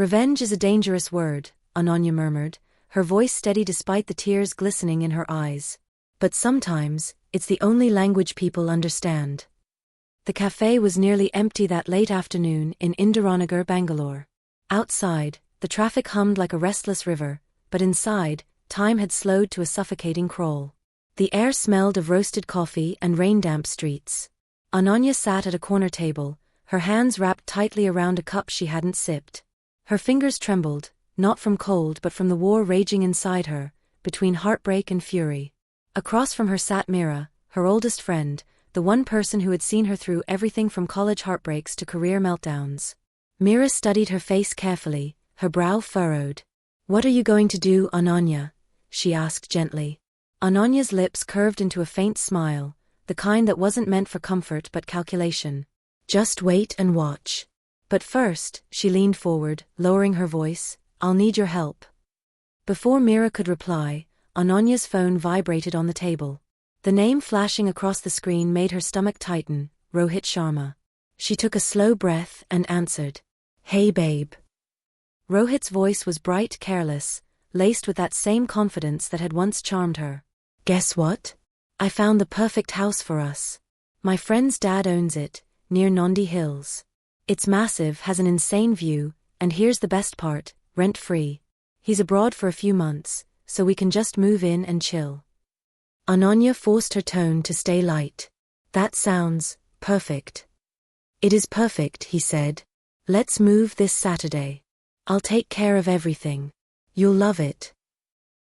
Revenge is a dangerous word, Ananya murmured, her voice steady despite the tears glistening in her eyes. But sometimes, it's the only language people understand. The cafe was nearly empty that late afternoon in Indiranagar, Bangalore. Outside, the traffic hummed like a restless river, but inside, time had slowed to a suffocating crawl. The air smelled of roasted coffee and rain-damp streets. Ananya sat at a corner table, her hands wrapped tightly around a cup she hadn't sipped. Her fingers trembled, not from cold but from the war raging inside her, between heartbreak and fury. Across from her sat Mira, her oldest friend, the one person who had seen her through everything from college heartbreaks to career meltdowns. Mira studied her face carefully, her brow furrowed. "What are you going to do, Ananya?" she asked gently. Ananya's lips curved into a faint smile, the kind that wasn't meant for comfort but calculation. "Just wait and watch. But first," she leaned forward, lowering her voice, "I'll need your help." Before Mira could reply, Ananya's phone vibrated on the table. The name flashing across the screen made her stomach tighten, Rohit Sharma. She took a slow breath and answered. "Hey babe." Rohit's voice was bright, careless, laced with that same confidence that had once charmed her. "Guess what? I found the perfect house for us. My friend's dad owns it, near Nandi Hills. It's massive, has an insane view, and here's the best part, rent-free. He's abroad for a few months, so we can just move in and chill." Ananya forced her tone to stay light. "That sounds perfect." "It is perfect," he said. "Let's move this Saturday. I'll take care of everything. You'll love it."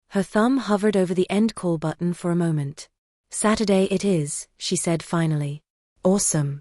Her thumb hovered over the end call button for a moment. "Saturday it is," she said finally. "Awesome."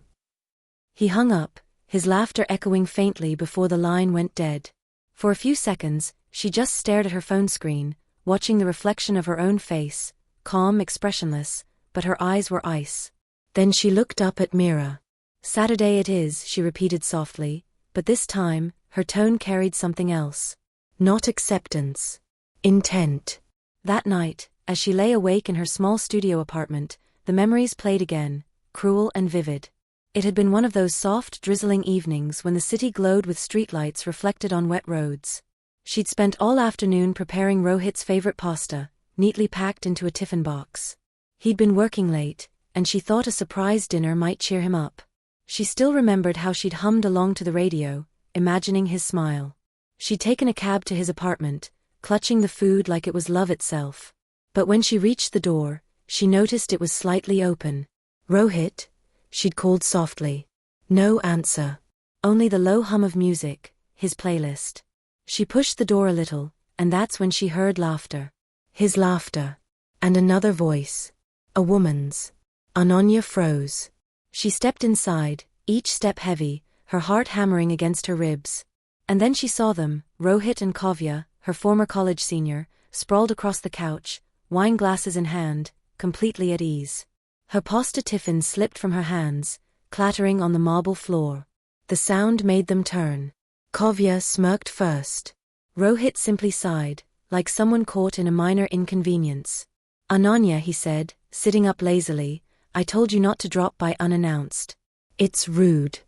He hung up, his laughter echoing faintly before the line went dead. For a few seconds, she just stared at her phone screen, watching the reflection of her own face, calm, expressionless, but her eyes were ice. Then she looked up at Mira. "Saturday it is," she repeated softly, but this time, her tone carried something else. Not acceptance. Intent. That night, as she lay awake in her small studio apartment, the memories played again, cruel and vivid. It had been one of those soft, drizzling evenings when the city glowed with streetlights reflected on wet roads. She'd spent all afternoon preparing Rohit's favorite pasta, neatly packed into a tiffin box. He'd been working late, and she thought a surprise dinner might cheer him up. She still remembered how she'd hummed along to the radio, imagining his smile. She'd taken a cab to his apartment, clutching the food like it was love itself. But when she reached the door, she noticed it was slightly open. "Rohit?" she'd called softly. No answer. Only the low hum of music, his playlist. She pushed the door a little, and that's when she heard laughter. His laughter. And another voice. A woman's. Ananya froze. She stepped inside, each step heavy, her heart hammering against her ribs. And then she saw them, Rohit and Kavya, her former college senior, sprawled across the couch, wine glasses in hand, completely at ease. Her pasta tiffin slipped from her hands, clattering on the marble floor. The sound made them turn. Kavya smirked first. Rohit simply sighed, like someone caught in a minor inconvenience. "Ananya," he said, sitting up lazily, "I told you not to drop by unannounced." "It's rude."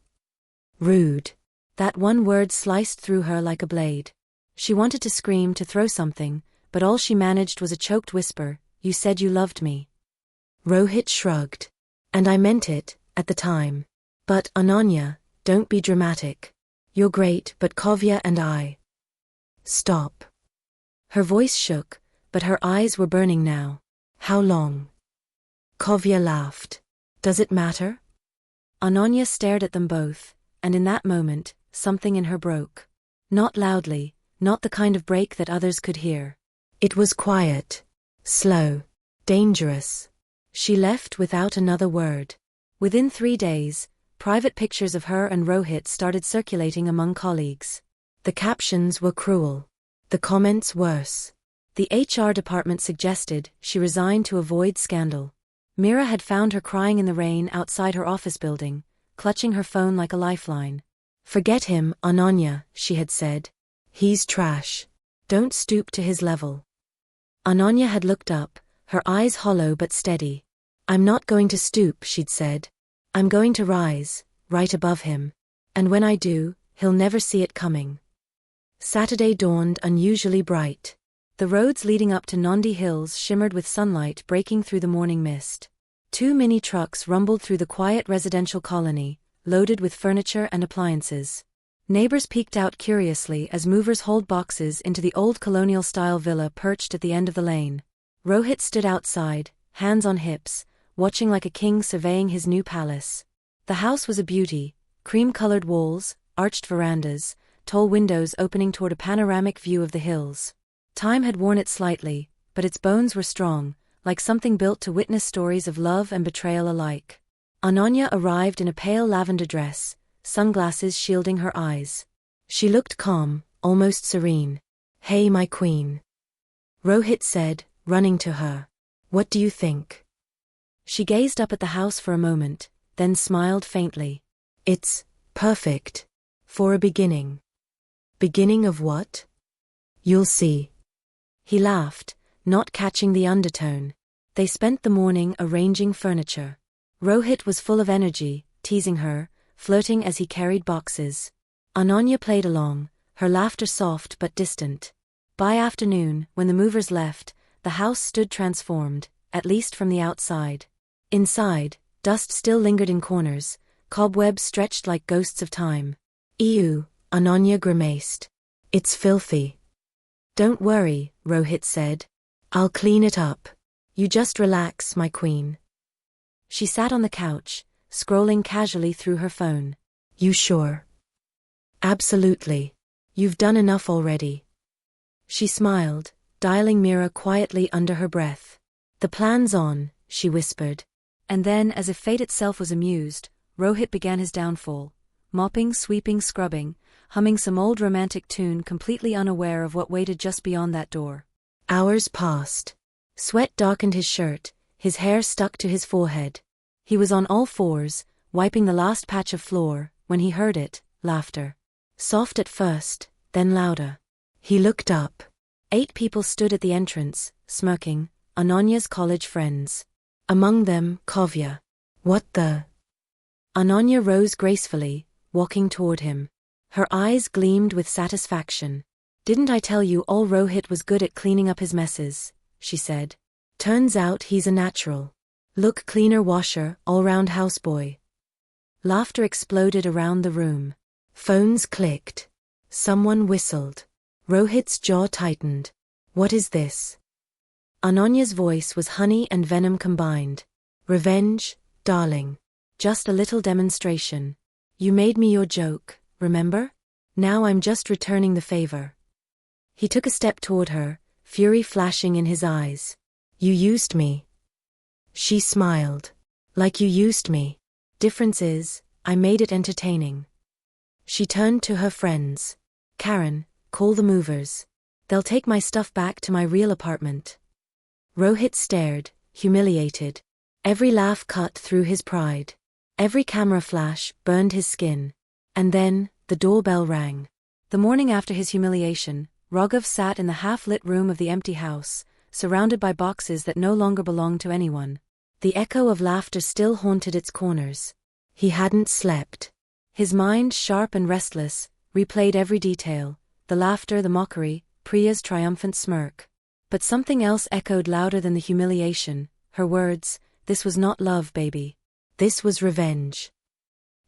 Rude. That one word sliced through her like a blade. She wanted to scream, to throw something, but all she managed was a choked whisper, "You said you loved me." Rohit shrugged. "And I meant it, at the time. But, Ananya, don't be dramatic. You're great, but Kavya and I." "Stop." Her voice shook, but her eyes were burning now. "How long?" Kavya laughed. "Does it matter?" Ananya stared at them both, and in that moment, something in her broke. Not loudly, not the kind of break that others could hear. It was quiet, slow, dangerous. She left without another word. Within 3 days, private pictures of her and Rohit started circulating among colleagues. The captions were cruel. The comments worse. The HR department suggested she resign to avoid scandal. Mira had found her crying in the rain outside her office building, clutching her phone like a lifeline. "Forget him, Ananya," she had said. "He's trash. Don't stoop to his level." Ananya had looked up, her eyes hollow but steady. "I'm not going to stoop," she'd said. "I'm going to rise, right above him. And when I do, he'll never see it coming." Saturday dawned unusually bright. The roads leading up to Nandi Hills shimmered with sunlight breaking through the morning mist. 2 mini trucks rumbled through the quiet residential colony, loaded with furniture and appliances. Neighbors peeked out curiously as movers hauled boxes into the old colonial-style villa perched at the end of the lane. Rohit stood outside, hands on hips, watching like a king surveying his new palace. The house was a beauty, cream-colored walls, arched verandas, tall windows opening toward a panoramic view of the hills. Time had worn it slightly, but its bones were strong, like something built to witness stories of love and betrayal alike. Ananya arrived in a pale lavender dress, sunglasses shielding her eyes. She looked calm, almost serene. "Hey, my queen," Rohit said, running to her. "What do you think?" She gazed up at the house for a moment, then smiled faintly. "It's perfect. For a beginning." "Beginning of what?" "You'll see." He laughed, not catching the undertone. They spent the morning arranging furniture. Rohit was full of energy, teasing her, flirting as he carried boxes. Ananya played along, her laughter soft but distant. By afternoon, when the movers left, the house stood transformed, at least from the outside. Inside, dust still lingered in corners, cobwebs stretched like ghosts of time. "Ew," Ananya grimaced. "It's filthy." "Don't worry," Rohit said. "I'll clean it up. You just relax, my queen." She sat on the couch, scrolling casually through her phone. "You sure?" "Absolutely. You've done enough already." She smiled, dialing Mira quietly under her breath. "The plan's on," she whispered. And then, as if fate itself was amused, Rohit began his downfall. Mopping, sweeping, scrubbing, humming some old romantic tune completely unaware of what waited just beyond that door. Hours passed. Sweat darkened his shirt, his hair stuck to his forehead. He was on all fours, wiping the last patch of floor, when he heard it, laughter. Soft at first, then louder. He looked up. 8 people stood at the entrance, smirking, Ananya's college friends. Among them, Kavya. "What the?" Ananya rose gracefully, walking toward him. Her eyes gleamed with satisfaction. "Didn't I tell you all Rohit was good at cleaning up his messes?" she said. "Turns out he's a natural. Look, cleaner washer, all-round houseboy." Laughter exploded around the room. Phones clicked. Someone whistled. Rohit's jaw tightened. "What is this?" Ananya's voice was honey and venom combined. "Revenge, darling. Just a little demonstration. You made me your joke, remember? Now I'm just returning the favor." He took a step toward her, fury flashing in his eyes. "You used me." She smiled. "Like you used me. Difference is, I made it entertaining." She turned to her friends. "Karen, call the movers. They'll take my stuff back to my real apartment." Rohit stared, humiliated. Every laugh cut through his pride. Every camera flash burned his skin. And then, the doorbell rang. The morning after his humiliation, Raghav sat in the half-lit room of the empty house, surrounded by boxes that no longer belonged to anyone. The echo of laughter still haunted its corners. He hadn't slept. His mind, sharp and restless, replayed every detail, the laughter, the mockery, Priya's triumphant smirk. But something else echoed louder than the humiliation, her words, "This was not love, baby. This was revenge."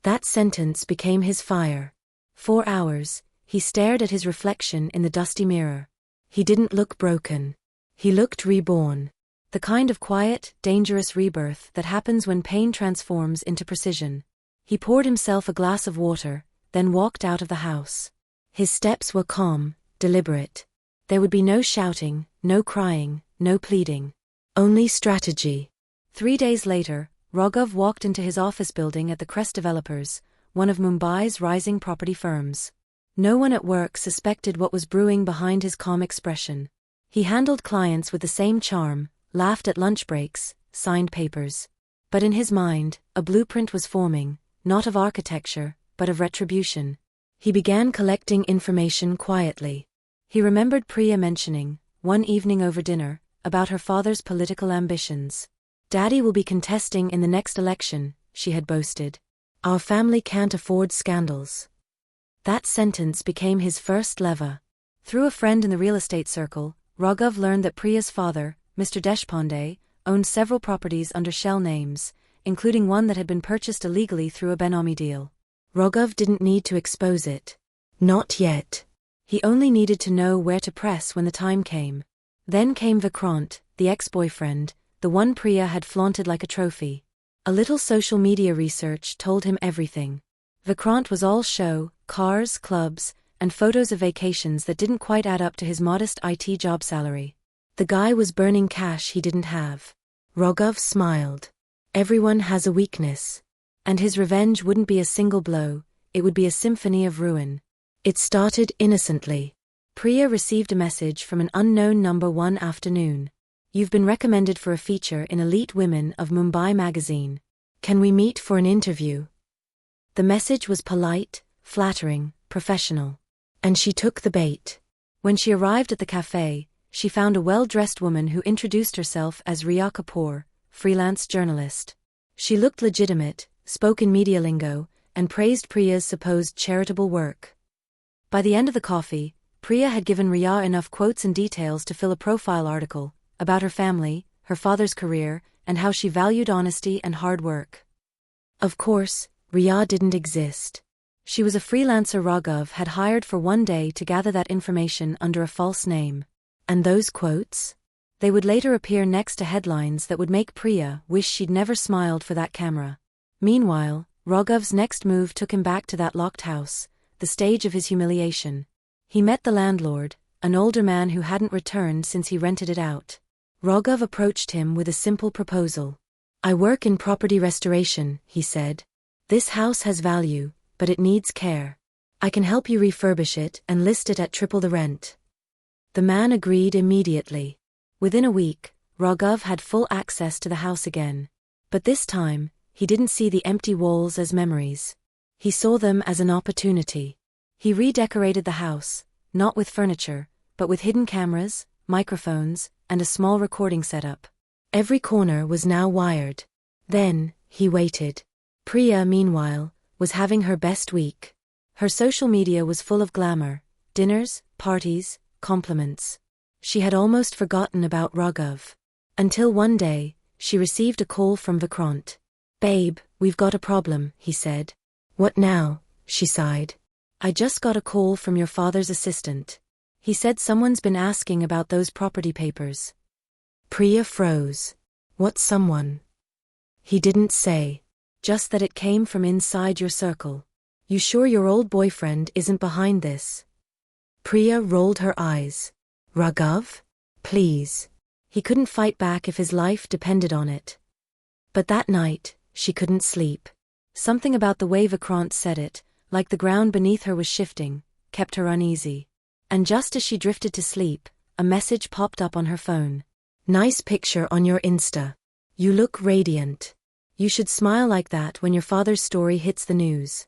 That sentence became his fire. For hours, he stared at his reflection in the dusty mirror. He didn't look broken. He looked reborn. The kind of quiet, dangerous rebirth that happens when pain transforms into precision. He poured himself a glass of water, then walked out of the house. His steps were calm, deliberate. There would be no shouting, no crying, no pleading. Only strategy. 3 days later, Raghav walked into his office building at the Crest Developers, one of Mumbai's rising property firms. No one at work suspected what was brewing behind his calm expression. He handled clients with the same charm, laughed at lunch breaks, signed papers. But in his mind, a blueprint was forming, not of architecture, but of retribution. He began collecting information quietly. He remembered Priya mentioning, one evening over dinner, about her father's political ambitions. "Daddy will be contesting in the next election," she had boasted. "Our family can't afford scandals." That sentence became his first lever. Through a friend in the real estate circle, Raghav learned that Priya's father, Mr. Deshpande, owned several properties under shell names, including one that had been purchased illegally through a benami deal. Raghav didn't need to expose it. Not yet. He only needed to know where to press when the time came. Then came Vikrant, the ex-boyfriend, the one Priya had flaunted like a trophy. A little social media research told him everything. Vikrant was all show, cars, clubs, and photos of vacations that didn't quite add up to his modest IT job salary. The guy was burning cash he didn't have. Raghav smiled. Everyone has a weakness. And his revenge wouldn't be a single blow, it would be a symphony of ruin. It started innocently. Priya received a message from an unknown number one afternoon. You've been recommended for a feature in Elite Women of Mumbai magazine. Can we meet for an interview? The message was polite, flattering, professional. And she took the bait. When she arrived at the cafe, she found a well-dressed woman who introduced herself as Riya Kapoor, freelance journalist. She looked legitimate, spoke in media lingo, and praised Priya's supposed charitable work. By the end of the coffee, Priya had given Riya enough quotes and details to fill a profile article about her family, her father's career, and how she valued honesty and hard work. Of course, Riya didn't exist. She was a freelancer Raghav had hired for one day to gather that information under a false name. And those quotes? They would later appear next to headlines that would make Priya wish she'd never smiled for that camera. Meanwhile, Raghav's next move took him back to that locked house, the stage of his humiliation. He met the landlord, an older man who hadn't returned since he rented it out. Raghav approached him with a simple proposal. I work in property restoration, he said. This house has value, but it needs care. I can help you refurbish it and list it at triple the rent. The man agreed immediately. Within a week, Raghav had full access to the house again. But this time, he didn't see the empty walls as memories. He saw them as an opportunity. He redecorated the house, not with furniture, but with hidden cameras, microphones, and a small recording setup. Every corner was now wired. Then, he waited. Priya, meanwhile, was having her best week. Her social media was full of glamour, dinners, parties, compliments. She had almost forgotten about Raghav. Until one day, she received a call from Vikrant. Babe, we've got a problem, he said. What now? She sighed. I just got a call from your father's assistant. He said someone's been asking about those property papers. Priya froze. What someone? He didn't say. Just that it came from inside your circle. You sure your old boyfriend isn't behind this? Priya rolled her eyes. Raghav? Please. He couldn't fight back if his life depended on it. But that night, she couldn't sleep. Something about the way Vikrant said it, like the ground beneath her was shifting, kept her uneasy. And just as she drifted to sleep, a message popped up on her phone. Nice picture on your Insta. You look radiant. You should smile like that when your father's story hits the news.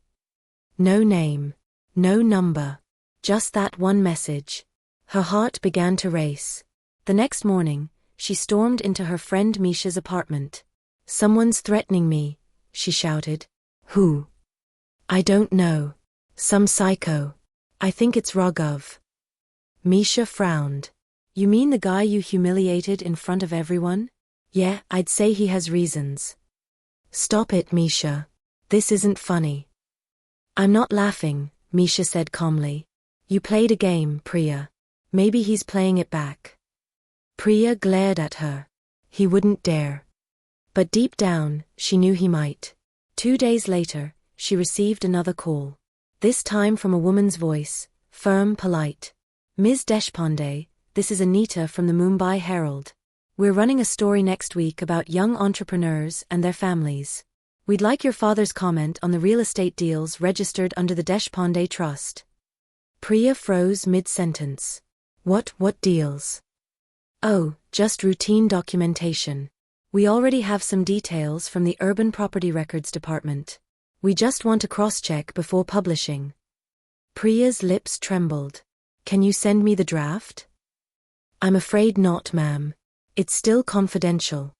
No name. No number. Just that one message. Her heart began to race. The next morning, she stormed into her friend Misha's apartment. Someone's threatening me, she shouted. Who? I don't know. Some psycho. I think it's Raghav. Misha frowned. You mean the guy you humiliated in front of everyone? Yeah, I'd say he has reasons. Stop it, Misha. This isn't funny. I'm not laughing, Misha said calmly. You played a game, Priya. Maybe he's playing it back. Priya glared at her. He wouldn't dare. But deep down, she knew he might. 2 days later, she received another call. This time from a woman's voice, firm, polite. Ms. Deshpande, this is Anita from the Mumbai Herald. We're running a story next week about young entrepreneurs and their families. We'd like your father's comment on the real estate deals registered under the Deshpande Trust. Priya froze mid-sentence. What deals? Oh, just routine documentation. We already have some details from the Urban Property Records Department. We just want to cross-check before publishing. Priya's lips trembled. Can you send me the draft? I'm afraid not, ma'am. It's still confidential.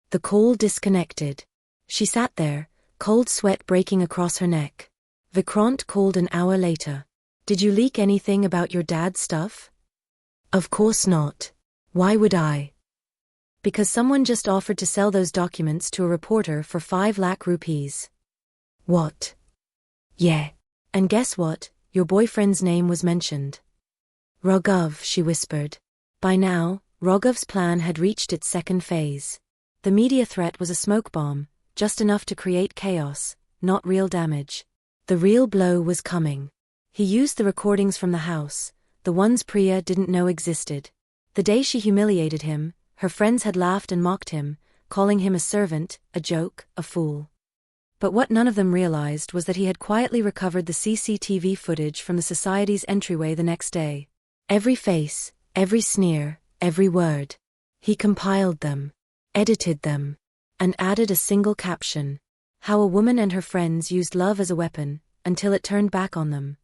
The call disconnected. She sat there, cold sweat breaking across her neck. Vikrant called an hour later. Did you leak anything about your dad's stuff? Of course not. Why would I? Because someone just offered to sell those documents to a reporter for 5 lakh rupees. What? Yeah. And guess what? Your boyfriend's name was mentioned. Raghav, she whispered. By now, Raghav's plan had reached its second phase. The media threat was a smoke bomb, just enough to create chaos, not real damage. The real blow was coming. He used the recordings from the house, the ones Priya didn't know existed. The day she humiliated him, her friends had laughed and mocked him, calling him a servant, a joke, a fool. But what none of them realized was that he had quietly recovered the CCTV footage from the society's entryway the next day. Every face, every sneer, every word. He compiled them, edited them, and added a single caption. How a woman and her friends used love as a weapon, until it turned back on them.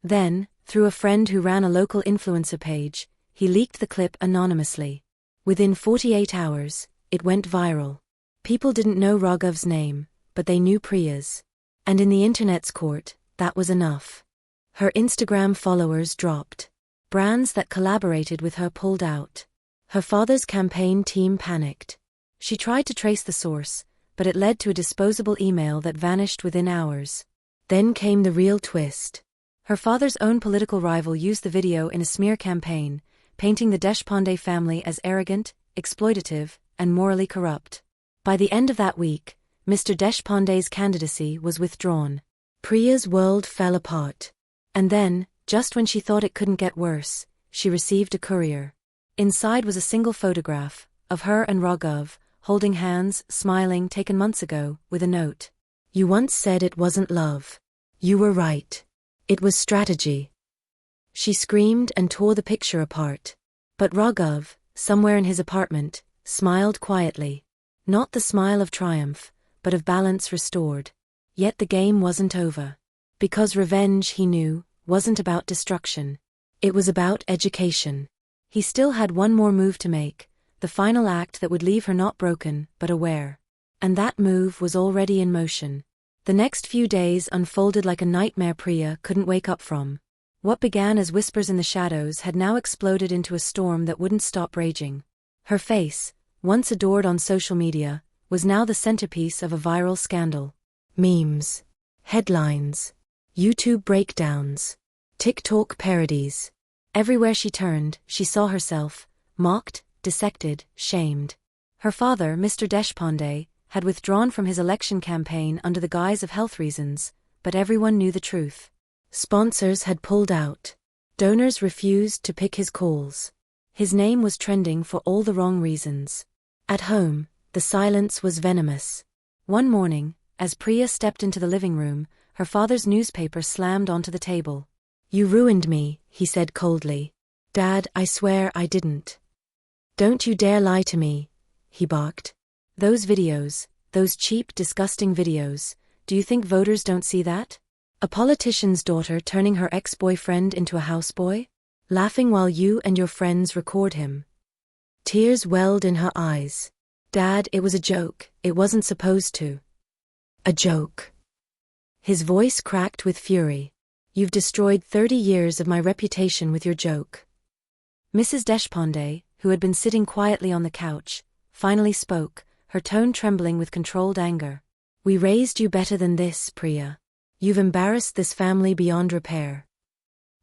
Then, through a friend who ran a local influencer page, he leaked the clip anonymously. Within 48 hours, it went viral. People didn't know Raghav's name, but they knew Priya's. And in the internet's court, that was enough. Her Instagram followers dropped. Brands that collaborated with her pulled out. Her father's campaign team panicked. She tried to trace the source, but it led to a disposable email that vanished within hours. Then came the real twist. Her father's own political rival used the video in a smear campaign, painting the Deshpande family as arrogant, exploitative, and morally corrupt. By the end of that week, Mr. Deshpande's candidacy was withdrawn. Priya's world fell apart. And then, just when she thought it couldn't get worse, she received a courier. Inside was a single photograph, of her and Raghav, holding hands, smiling, taken months ago, with a note. You once said it wasn't love. You were right. It was strategy. She screamed and tore the picture apart. But Raghav, somewhere in his apartment, smiled quietly. Not the smile of triumph, but of balance restored. Yet the game wasn't over. Because revenge, he knew, wasn't about destruction. It was about education. He still had one more move to make, the final act that would leave her not broken, but aware. And that move was already in motion. The next few days unfolded like a nightmare Priya couldn't wake up from. What began as whispers in the shadows had now exploded into a storm that wouldn't stop raging. Her face, once adored on social media, was now the centerpiece of a viral scandal. Memes, headlines, YouTube breakdowns, TikTok parodies. Everywhere she turned, she saw herself, mocked, dissected, shamed. Her father, Mr. Deshpande, had withdrawn from his election campaign under the guise of health reasons, but everyone knew the truth. Sponsors had pulled out. Donors refused to pick his calls. His name was trending for all the wrong reasons. At home, the silence was venomous. One morning, as Priya stepped into the living room, her father's newspaper slammed onto the table. You ruined me, he said coldly. Dad, I swear I didn't. Don't you dare lie to me, he barked. Those videos, those cheap, disgusting videos, do you think voters don't see that? A politician's daughter turning her ex-boyfriend into a houseboy? Laughing while you and your friends record him. Tears welled in her eyes. Dad, it was a joke, it wasn't supposed to. A joke. His voice cracked with fury. You've destroyed 30 years of my reputation with your joke. Mrs. Deshpande, who had been sitting quietly on the couch, finally spoke, her tone trembling with controlled anger. We raised you better than this, Priya. You've embarrassed this family beyond repair.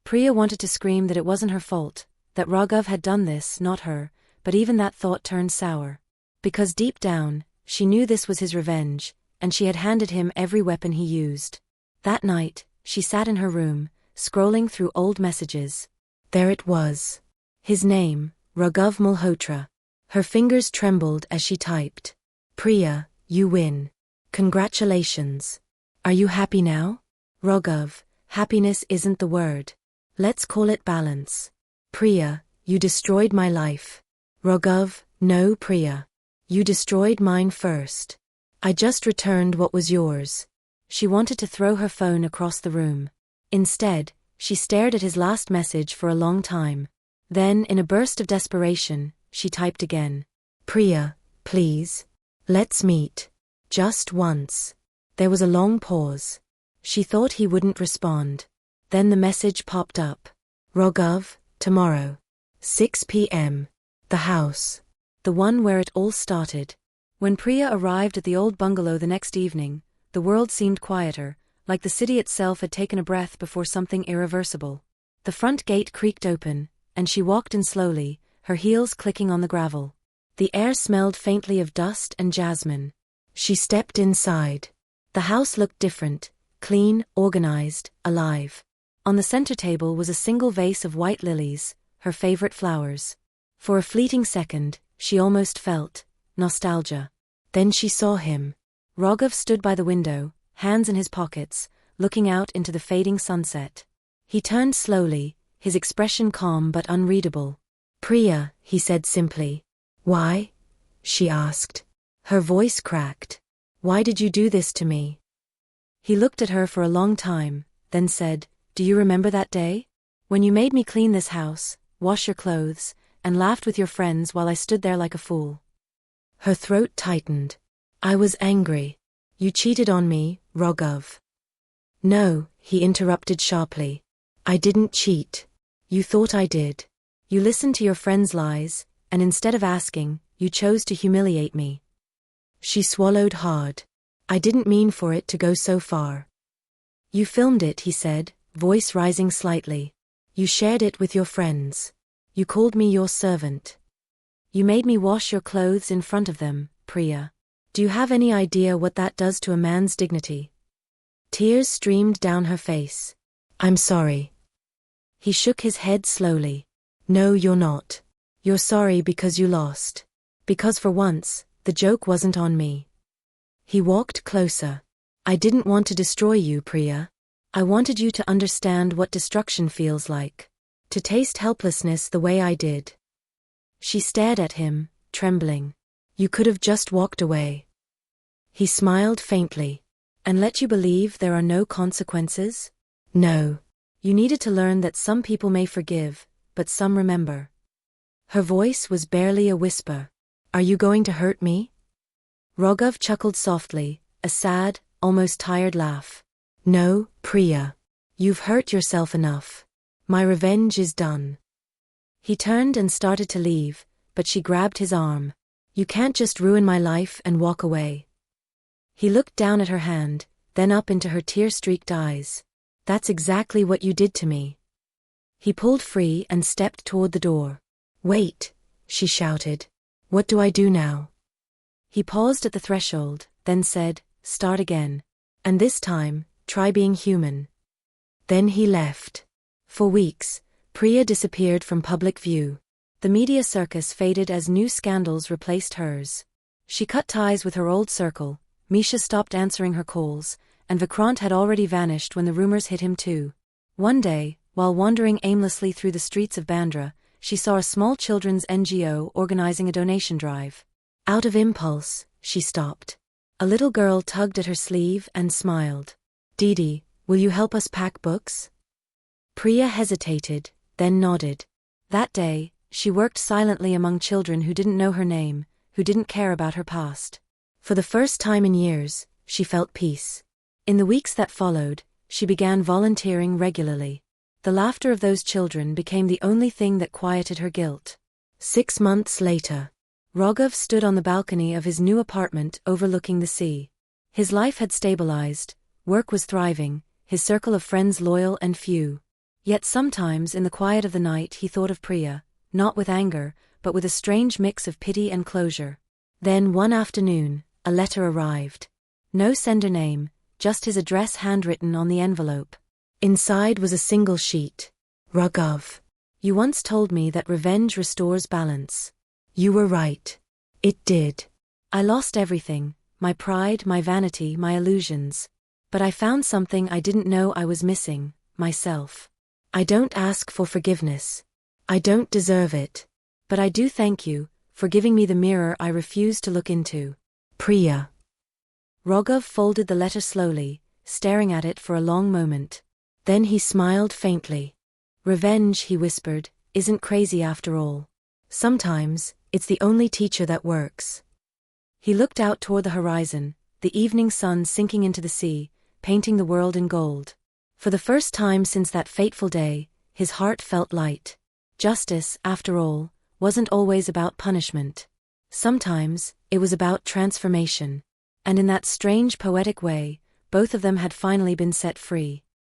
Priya wanted to scream that it wasn't her fault, that Raghav had done this, not her, but even that thought turned sour. Because deep down, she knew this was his revenge, and she had handed him every weapon he used. That night, she sat in her room, scrolling through old messages. There it was. His name, Raghav Malhotra. Her fingers trembled as she typed. Priya, you win. Congratulations. Are you happy now? Raghav, happiness isn't the word. Let's call it balance. Priya, you destroyed my life. Raghav, no Priya. You destroyed mine first. I just returned what was yours. She wanted to throw her phone across the room. Instead, she stared at his last message for a long time. Then, in a burst of desperation, she typed again. Priya, please. Let's meet. Just once. There was a long pause. She thought he wouldn't respond. Then the message popped up. Rogov, tomorrow. 6 p.m. The house. The one where it all started. When Priya arrived at the old bungalow the next evening, the world seemed quieter, like the city itself had taken a breath before something irreversible. The front gate creaked open, and she walked in slowly, her heels clicking on the gravel. The air smelled faintly of dust and jasmine. She stepped inside. The house looked different, clean, organized, alive. On the center table was a single vase of white lilies, her favorite flowers. For a fleeting second, she almost felt nostalgia. Then she saw him. Rogov stood by the window, hands in his pockets, looking out into the fading sunset. He turned slowly, his expression calm but unreadable. Priya, he said simply. Why? She asked. Her voice cracked. Why did you do this to me? He looked at her for a long time, then said, Do you remember that day? When you made me clean this house, wash your clothes, and laughed with your friends while I stood there like a fool. Her throat tightened. I was angry. You cheated on me, Rogov. No, he interrupted sharply. I didn't cheat. You thought I did. You listened to your friends' lies, and instead of asking, you chose to humiliate me. She swallowed hard. I didn't mean for it to go so far. You filmed it, he said, voice rising slightly. You shared it with your friends. You called me your servant. You made me wash your clothes in front of them, Priya. Do you have any idea what that does to a man's dignity? Tears streamed down her face. I'm sorry. He shook his head slowly. No, you're not. You're sorry because you lost. Because for once, the joke wasn't on me. He walked closer. I didn't want to destroy you, Priya. I wanted you to understand what destruction feels like. To taste helplessness the way I did. She stared at him, trembling. You could have just walked away. He smiled faintly. And let you believe there are no consequences? No. You needed to learn that some people may forgive, but some remember. Her voice was barely a whisper. Are you going to hurt me? Rogov chuckled softly, a sad, almost tired laugh. No, Priya. You've hurt yourself enough. My revenge is done. He turned and started to leave, but she grabbed his arm. You can't just ruin my life and walk away. He looked down at her hand, then up into her tear-streaked eyes. That's exactly what you did to me. He pulled free and stepped toward the door. Wait, she shouted. What do I do now? He paused at the threshold, then said, Start again. And this time, try being human. Then he left. For weeks, Priya disappeared from public view. The media circus faded as new scandals replaced hers. She cut ties with her old circle, Misha stopped answering her calls, and Vikrant had already vanished when the rumors hit him too. One day, while wandering aimlessly through the streets of Bandra, she saw a small children's NGO organizing a donation drive. Out of impulse, she stopped. A little girl tugged at her sleeve and smiled. Didi, will you help us pack books? Priya hesitated, then nodded. That day, she worked silently among children who didn't know her name, who didn't care about her past. For the first time in years, she felt peace. In the weeks that followed, she began volunteering regularly. The laughter of those children became the only thing that quieted her guilt. 6 months later, Rogov stood on the balcony of his new apartment overlooking the sea. His life had stabilized, work was thriving, his circle of friends loyal and few. Yet sometimes in the quiet of the night he thought of Priya, not with anger, but with a strange mix of pity and closure. Then one afternoon, a letter arrived. No sender name, just his address handwritten on the envelope. Inside was a single sheet. Rogov, you once told me that revenge restores balance. You were right. It did. I lost everything, my pride, my vanity, my illusions. But I found something I didn't know I was missing, myself. I don't ask for forgiveness. I don't deserve it. But I do thank you, for giving me the mirror I refused to look into. Priya. Rogov folded the letter slowly, staring at it for a long moment. Then he smiled faintly. Revenge, he whispered, isn't crazy after all. Sometimes, it's the only teacher that works. He looked out toward the horizon, the evening sun sinking into the sea, painting the world in gold. For the first time since that fateful day, his heart felt light. Justice, after all, wasn't always about punishment. Sometimes, it was about transformation. And in that strange poetic way, both of them had finally been set free.